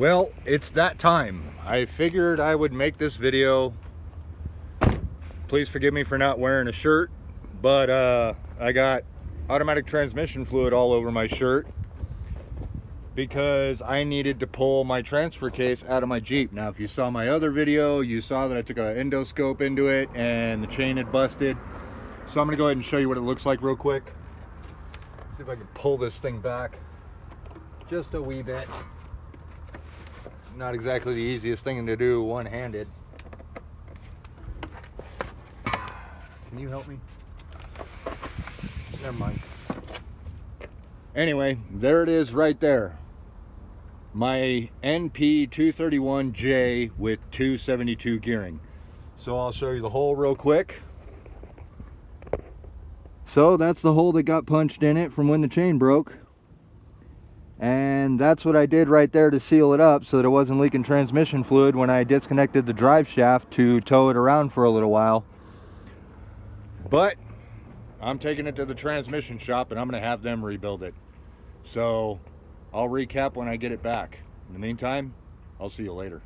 Well, it's that time. I figured I would make this video. Please forgive me for not wearing a shirt, but I got automatic transmission fluid all over my shirt because I needed to pull my transfer case out of my Jeep. Now, if you saw my other video, you saw that I took an endoscope into it and the chain had busted. So I'm gonna go ahead and show you what it looks like real quick. See if I can pull this thing back just a wee bit. Not exactly the easiest thing to do one-handed. Can you help me? Never mind. Anyway, there it is right there. My NP231J with 272 gearing. So I'll show you the hole real quick. So that's the hole that got punched in it from when the chain broke. And that's what I did right there to seal it up so that it wasn't leaking transmission fluid when I disconnected the drive shaft to tow it around for a little while. But I'm taking it to the transmission shop and I'm going to have them rebuild it. So I'll recap when I get it back. In the meantime, I'll see you later.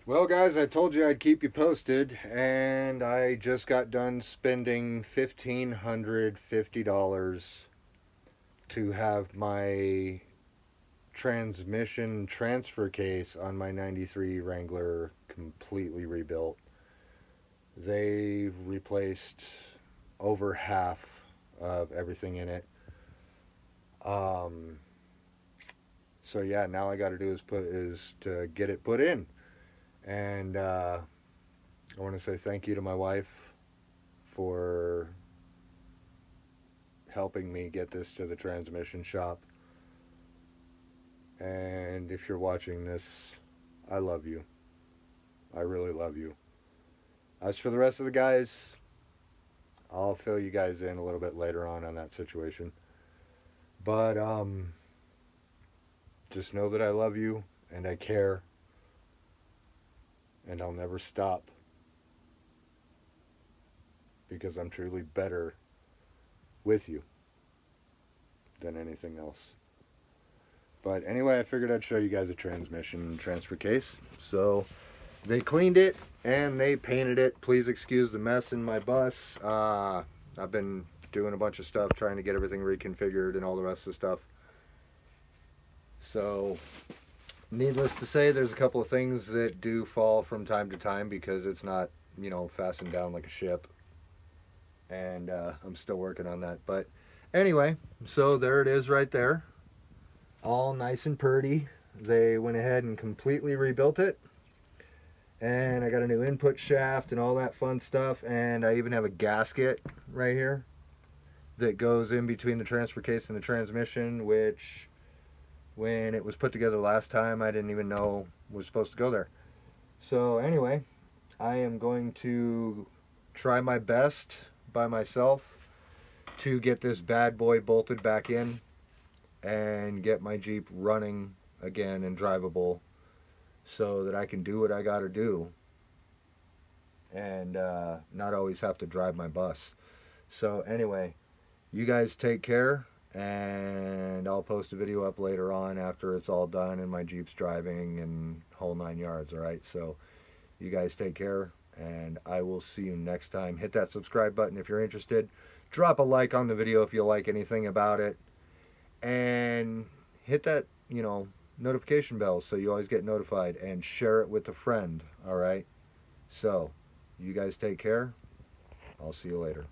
Well guys, I told you I'd keep you posted, and I just got done spending $1,550 to have my transmission transfer case on my 93 Wrangler completely rebuilt. They replaced over half of everything in it. So yeah, now I got to do is to get it put in. And I want to say thank you to my wife for helping me get this to the transmission shop. And if you're watching this, I love you. I really love you. As for the rest of the guys, I'll fill you guys in a little bit later on that situation. But just know that I love you and I care, and I'll never stop, because I'm truly better with you than anything else. But anyway, I figured I'd show you guys a transmission transfer case. So they cleaned it and they painted it. Please excuse the mess in my bus. I've been doing a bunch of stuff trying to get everything reconfigured and all the rest of the stuff. So needless to say, there's a couple of things that do fall from time to time because it's not, you know, fastened down like a ship. And I'm still working on that. But anyway, so there it is right there. All nice and pretty. They went ahead and completely rebuilt it. And I got a new input shaft and all that fun stuff. And I even have a gasket right here that goes in between the transfer case and the transmission, which when it was put together last time, I didn't even know was supposed to go there. So anyway, I am going to try my best by myself to get this bad boy bolted back in and get my Jeep running again and drivable so that I can do what I gotta do and not always have to drive my bus. So anyway, you guys take care, and I'll post a video up later on after it's all done and my Jeep's driving and whole 9 yards. Alright, so you guys take care, and I will see you next time. Hit that subscribe button if you're interested. Drop a like on the video if you like anything about it. And hit that, you know, notification bell so you always get notified, and share it with a friend. Alright, so you guys take care. I'll see you later.